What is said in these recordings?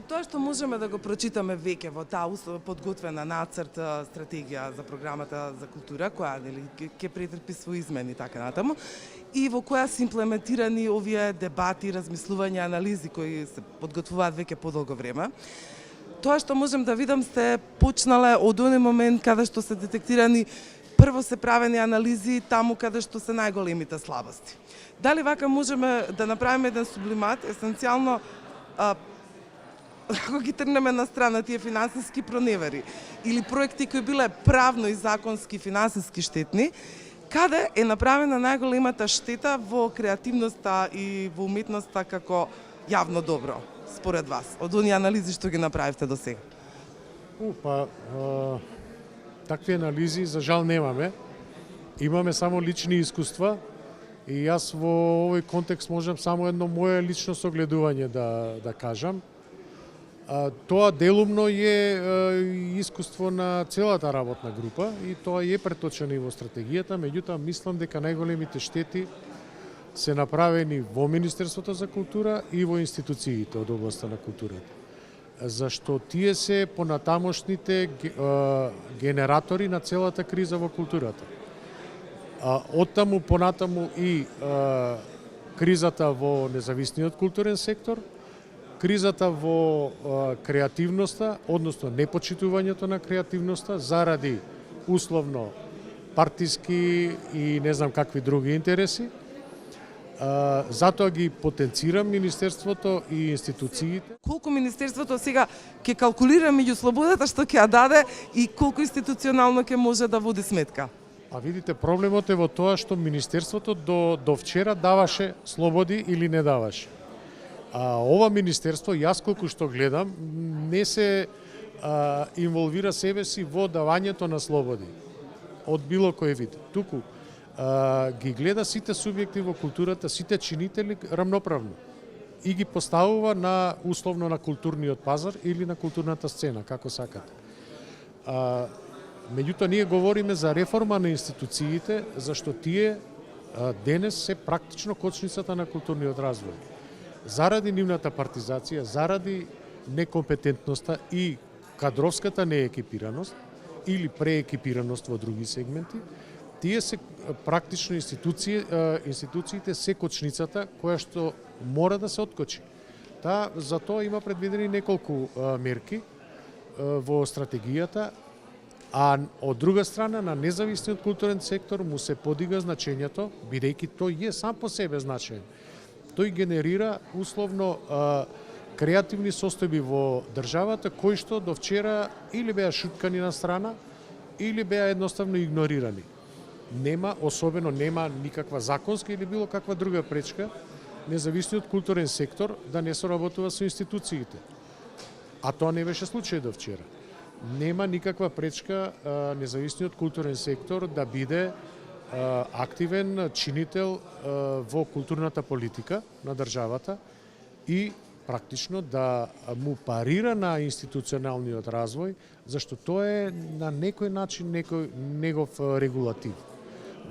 тоа што можеме да го прочитаме веќе во таа подготвена нацрт стратегија за програмата за култура, која ќе претрпи свои измени така натаму, и во која се имплементирани овие дебати, размислувања, анализи кои се подготвуваат веќе подолго време. Тоа што можем да видам сте почнале од оној момент каде што се детектирани прво се правени анализи таму каде што се најголемите слабости. Дали вака можеме да направиме еден сублимат, есенцијално ако ги тргнеме на страна тие финансиски проневери или проекти кои биле правно и законски финансиски штетни, каде е направена најголемата штета во креативноста и во уметноста како јавно добро, според вас, од оние анализи што ги направивте до сега? Такви анализи за жал немаме. Имаме само лични искуства и јас во овој контекст можам само едно мое лично согледување да кажам. Тоа делумно е искуство на целата работна група и тоа е преточено и во стратегијата, меѓутоа мислам дека најголемите штети се направени во Министерството за култура и во институциите од областта на културата. Зашто тие се понатамошните генератори на целата криза во културата. Оттаму понатаму и кризата во независниот културен сектор, кризата во креативноста, односно непочитувањето на креативноста заради условно партиски и не знам какви други интереси. Затоа ги потенцирам Министерството и институциите. Колку Министерството сега ќе калкулира меѓу слободата што ќе ја даде и колку институционално ќе може да води сметка? Видите, проблемот е во тоа што Министерството до вчера даваше слободи или не даваше. Ова Министерство, јас колку што гледам, не се инволвира себе си во давањето на слободи од било кој вид. Туку ги гледа сите субјекти во културата, сите чинители рамноправно и ги поставува на условно на културниот пазар или на културната сцена, како сакате. Меѓутоа, ние говориме за реформа на институциите, зашто тие денес се практично кочницата на културниот развој. Заради нивната партизација, заради некомпетентноста и кадровската неекипираност или преекипираност во други сегменти, тие се практично институциите се кочницата која што мора да се откочи. За тоа има предвидени неколку мерки во стратегијата, а од друга страна на независниот културен сектор му се подига значењето, бидејќи тој е сам по себе значаен. Тој генерира условно креативни состојби во државата кои што до вчера или беа шуткани на страна или беа едноставно игнорирани. Нема никаква законска или било каква друга пречка независниот културен сектор да не соработува со институциите. А тоа не беше случај до вчера. Нема никаква пречка независниот културен сектор да биде активен чинител во културната политика на државата и практично да му парира на институционалниот развој, зашто тоа е на некој начин негов регулатив.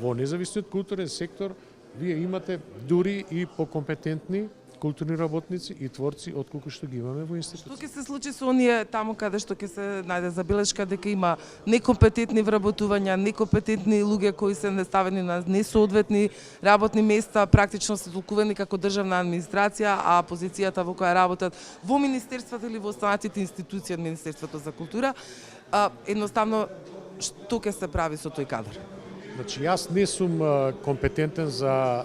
Во независниот културен сектор вие имате дури и покомпетентни културни работници и творци отколку што ги имаме во институција. Што ќе се случи со оние таму каде што ќе се најде забелешка дека има некомпетентни вработувања, некомпетентни луѓе кои се ставени на несоодветни работни места, практично се толкувани како државна администрација, а позицијата во која работат во министерствата или во останатите институции од Министерството за култура, едноставно што ќе се прави со тој кадар? Значи, јас не сум компетентен за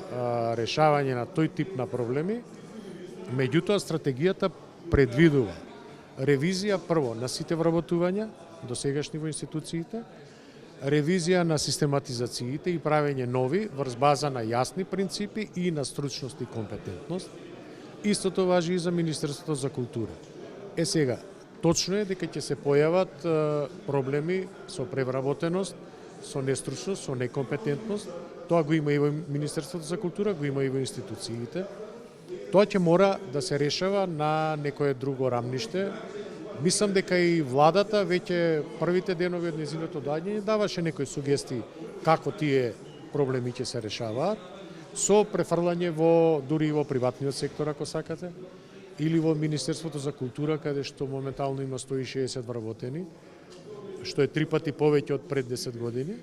решавање на тој тип на проблеми, меѓутоа стратегијата предвидува ревизија прво на сите вработувања досегашни во институциите, ревизија на систематизациите и правење нови врз база на јасни принципи и на стручност и компетентност. Истото важи и за Министерството за култура. Сега, точно е дека ќе се појават проблеми со превработеност, со нестручност, со некомпетентност. Тоа го има и во Министерството за култура, го има и во институциите. Тоа ќе мора да се решава на некое друго рамниште. Мислам дека и владата веќе првите денови од нејзиното доаѓање даваше некои сугестии како тие проблеми ќе се решаваат, со префрлање дури и во приватниот сектор, ако сакате. или во Министерството за култура, каде што моментално има 160 вработени, што е 3 пати повеќе од пред 10 години.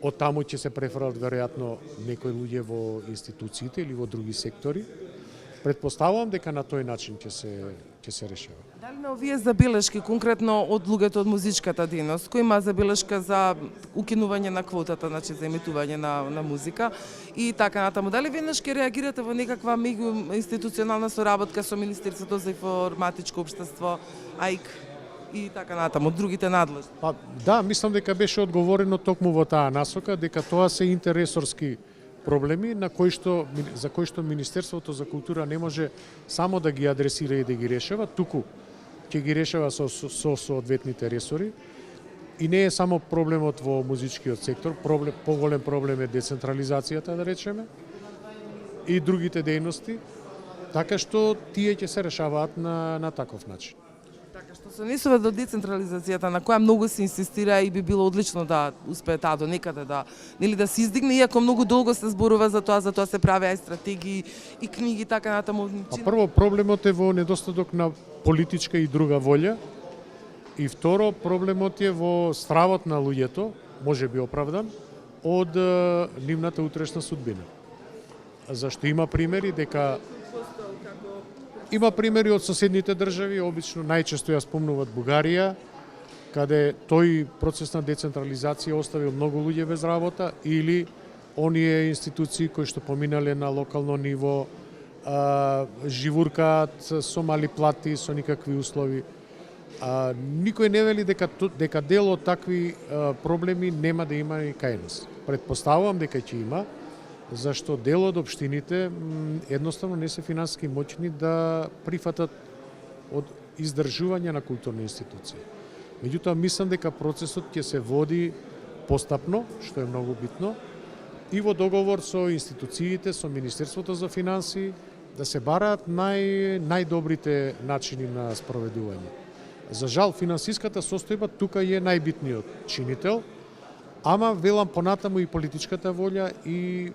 Од таму ќе се префрлат веројатно некои луѓе во институциите или во други сектори. Предпоставувам дека на тој начин ќе се решава. Дали на овие забелешки, конкретно од луѓето од музичката дејност, кој има забелешка за укинување на квотата, значи за емитување на музика и така натаму, дали веднаш ќе реагирате во некаква меѓуинституционална соработка со Министерството за информатичко општество, АИК и така натаму, другите надлежни? Па да, мислам дека беше одговорено токму во таа насока, дека тоа се интерресорски проблеми за кои што Министерството за култура не може само да ги адресира и да ги решава, туку ќе ги решава со соодветните ресори. И не е само проблемот во музичкиот сектор, поголем проблем е децентрализацијата, да речеме, и другите дејности, така што тие ќе се решаваат на таков начин. Што се однесува до децентрализацијата, на која многу се инсистира и би било одлично да успее таа до некаде да се издигне, иако многу долго се зборува за тоа се правеа и стратегии и книги така натаму. А прво проблемот е во недостаток на политичка и друга волја, и второ проблемот е во стравот на луѓето, може би оправдан, од нивната утрешна судбина. Зашто има примери дека од соседните држави, обично најчесто ја спомнуваат Бугарија, каде тој процес на децентрализација оставил многу луѓе без работа, или оние институции кои што поминале на локално ниво, живуркаат со мали плати, со никакви услови. Никој не вели дека дел од такви проблеми нема да има и кај нас. Предпоставувам дека ќе има, зашто дел од општините едноставно не се финансиски моќни да прифатат од издржување на културни институции. Меѓутоа, мислам дека процесот ќе се води постапно, што е многу битно, и во договор со институциите, со Министерството за финансии, да се бараат најдобрите начини на спроведување. За жал, финансиската состојба тука е најбитниот чинител, ама велам понатаму и политичката волја и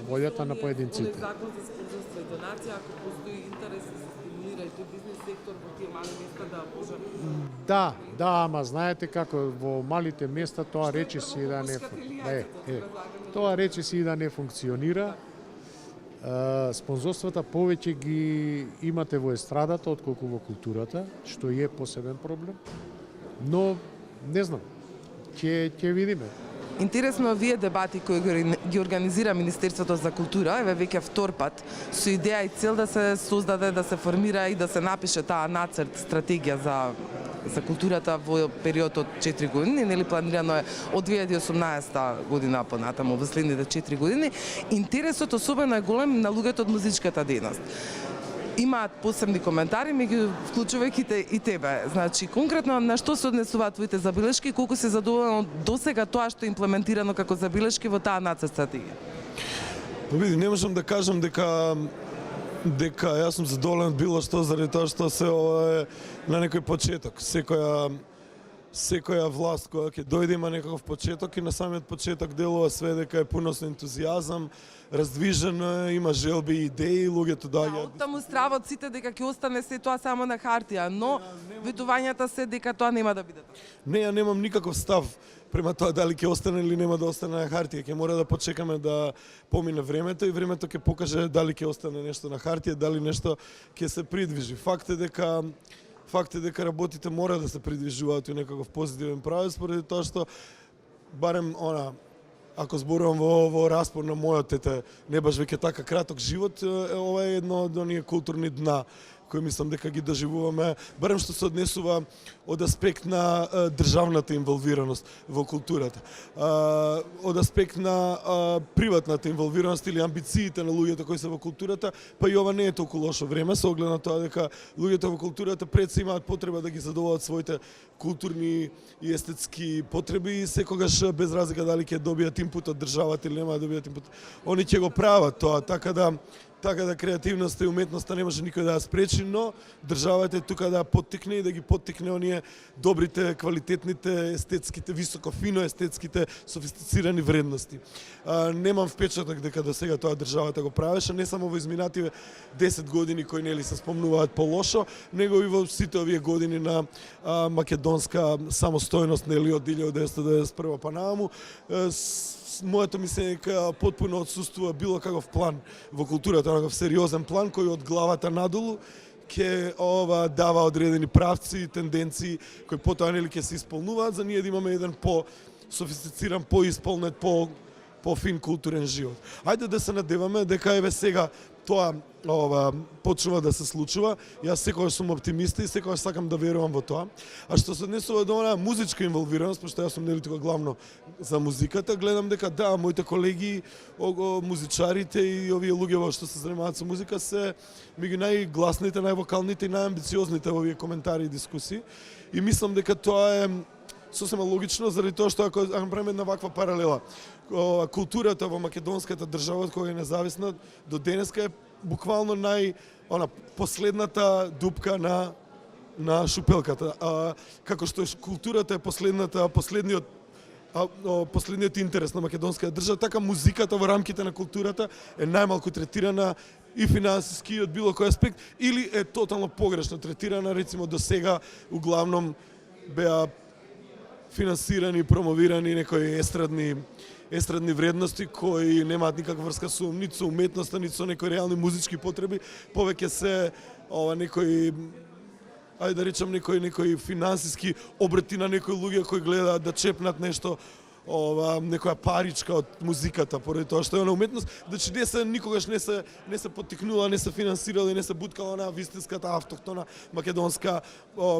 волјата на поединците. Закон за спонзорство и донација, ако постои интерес да се стимулира и тој бизнес сектор во тие мали места да може. Да, ама знаете како во малите места тоа речиси да не функционира. Спонзорствата повеќе ги имате во естрадата отколку во културата, што е посебен проблем. Но не знам. Ќе видиме. Интересно овие дебати кои ги организира Министерството за култура, еве веќе втор пат, со идеја и цел да се создаде, да се формира и да се напише таа нацрт стратегија за културата во период од 4 години, нели планирано е од 2018 година понатаму во следните 4 години. Интересот особено е голем на луѓето од музичката дејност. Имаат посебни коментари, меѓу вклучувајќи и тебе. Значи, конкретно на што се однесуваат твоите забелешки и колку се задоволен од досега тоа што е имплементирано како забелешки во таа нацрт стратегија? Види, не можам да кажам дека јас сум задоволен од било што заради тоа што се ова е на некој почеток. Секоја власт која ќе дојде има некаков почеток и на самиот почеток делува све дека е пуно со ентузијазам, раздвижено, има желби и идеи, луѓето доаѓаат. Оттаму стравот сите дека ќе остане се тоа само на хартија, но ветувањата се дека тоа нема да биде така. Не, ја немам никаков став према тоа дали ќе остане или нема да остане на хартија. Ќе мора да почекаме да помине времето и времето ќе покаже дали ќе остане нешто на хартија, дали нешто ќе се придвижи. Факт е дека работите мора да се придвижуваат во некаков позитивен правец, поради тоа што барем ако зборувам во распор на мојот не баш веќе така краток живот, ова е едно од оние културни дна кои мислам дека ги доживуваме, барем што се однесува од аспект на државната инволвираност во културата, од аспект на приватната инволвираност или амбициите на луѓето кои се во културата, па и ова не е толку лошо време, со оглед на тоа дека луѓето во културата пред се имаат потреба да ги задоволат своите културни и естетски потреби и секогаш без разлика дали ќе добијат инпут од државата или нема да добијат инпут, они ќе го прават тоа, така да така да креативноста и уметноста не може никој да ја спречи, но државата е тука да ја поттикне и да ги поттикне оние добрите, квалитетните, естетските, високо фино естетските, софистицирани вредности. Немам впечаток дека до сега тоа државата го правеше, не само во изминативе 10 години кои нели се спомнуваат по лошо, него и во сите овие години на македонска самостојност нели од 1991 па нааму. Моето мислење е дека потпуно отсуствува било каков план во културата, каков сериозен план кој од главата надолу ќе дава одредени правци и тенденции кои потоа нели ќе се исполнуваат за ние да имаме еден по-софистициран, по-исполнет, по-фин културен живот. Ајде да се надеваме дека еве сега тоа почнува да се случува. Јас секогаш сум оптимист и секогаш сакам да верувам во тоа. А што се однесува до онаа музичка инволвираност, пошто јас сум нели тука главно за музиката, гледам дека да, моите колеги, музичарите и овие луѓе што се занимаваат со музика се меѓу најгласните, највокалните и најамбициозните во овие коментари и дискусии. И мислам дека тоа е сосема логично, заради тоа што ако направиме една ваква паралела, културата во македонската држава, која е независна, до денеска е буквално последната дупка на шупелката. Како што културата е последниот интерес на македонската држава, така музиката во рамките на културата е најмалку третирана и финансиски и од било кој аспект, или е тотално погрешно третирана, рецимо до сега углавном беа финансирани, промовирани некои естрадни вредности кои немаат никаква врска со ниту со уметноста, ниту со некои реални музички потреби, повеќе се некои ајде да речам некои финансиски обрти на некои луѓе кои гледаат да чепнат нешто некоја паричка од музиката, поради тоа што е на уметност, значи никогаш не се поттикнува, не се финансирала и не се буткала на вистинската автохтона македонска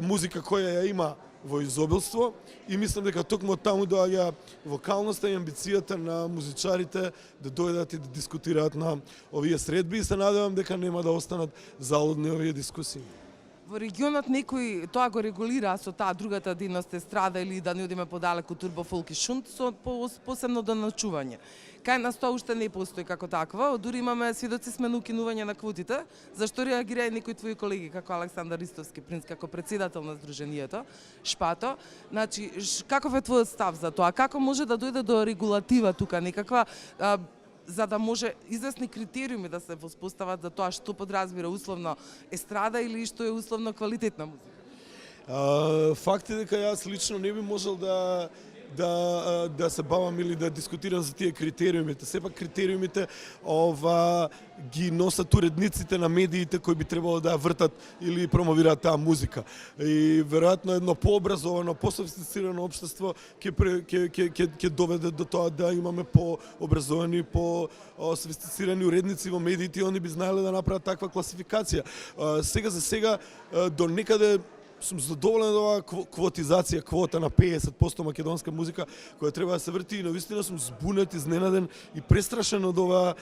музика која ја има во изобилство, и мислам дека токму од таму доаѓа вокалноста и амбицијата на музичарите да дојдат и да дискутираат на овие средби, и се надевам дека нема да останат залудни овие дискусии. Во регионот некој тоа го регулира со таа другата дейност естрада или да не одиме подалеку турбо фолк и шунт со посебно доначување. Кај нас тоа уште не постои како таква, дури имаме сведоци сме на укинување на квотите, зашто реагира и некои твои колеги како Александар Ристовски принц, како председател на здруженијето Шпато. Значи, каков е твојот став за тоа? Како може да дојде до регулатива тука, некаква за да може известни критериуми да се воспостават за тоа што подразбира условно естрада или што е условно квалитетна музика? Факт е дека јас лично не би можел да се бавам или да дискутирам за тие критериумите. Сепак критериумите ги носат уредниците на медиите кои би требало да ја вртат или промовираат таа музика. И веројатно едно пообразовано, пософистицирано општество ќе доведе до тоа да имаме пообразовани, пософистицирани уредници во медиите, и они би знаеле да направат таква класификација. Сега за сега до некаде сум задоволен од оваа квотизација, квота на 50% македонска музика која треба да се врти, и навистина сум збунет, изненаден и престрашен од оваа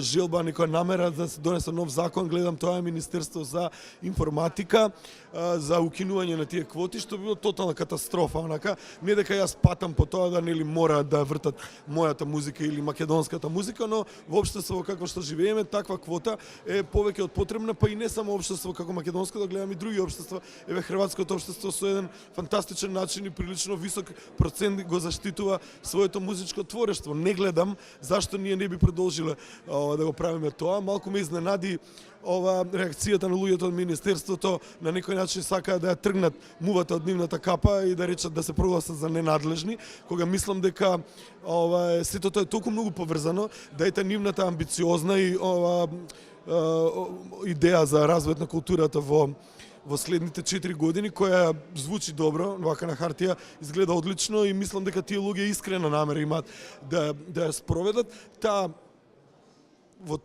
желба, некоја намера да се донесе нов закон. Гледам тоа е Министерство за информатика за укинување на тие квоти, што било тотална катастрофа, онака. Не дека јас патам по тоа да нели мора да вртат мојата музика или македонската музика, но во општество како што живееме, таква квота е повеќе од потребна, па и не само општество како македонско, да гледам и други општества. Еве хрватското општество со еден фантастичен начин и прилично висок процент го заштитува своето музичко творештво. Не гледам зашто ние не би продолжиле да го правиме тоа. Малку ме изненади реакцијата на луѓето од Министерството, на некој начин сакаат да ја тргнат мувата од нивната капа и да речат да се прогласат за ненадлежни, кога мислам дека сето тоа е толку многу поврзано, да ете нивната амбициозна и идеја за развојот на културата во следните 4 години, која звучи добро, вака на хартија изгледа одлично, и мислам дека тие луѓе искрена намера имаат да ја спроведат во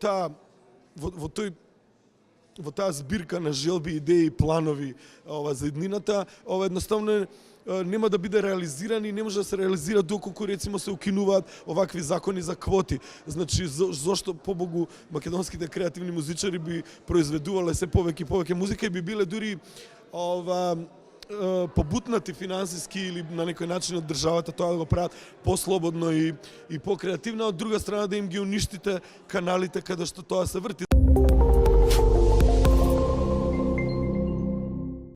таа збирка на желби, идеи и планови за иднината. Едноставно нема да биде реализиран и не може да се реализира доколку рецимо се укинуваат овакви закони за квоти. Значи зошто побогу македонските креативни музичари би произведувале се повеќе и повеќе музика и би биле дури побутнати финансиски или на некој начин од државата тоа да го прават послободно и покреативно, од друга страна да им ги уништите каналите каде што тоа се врти.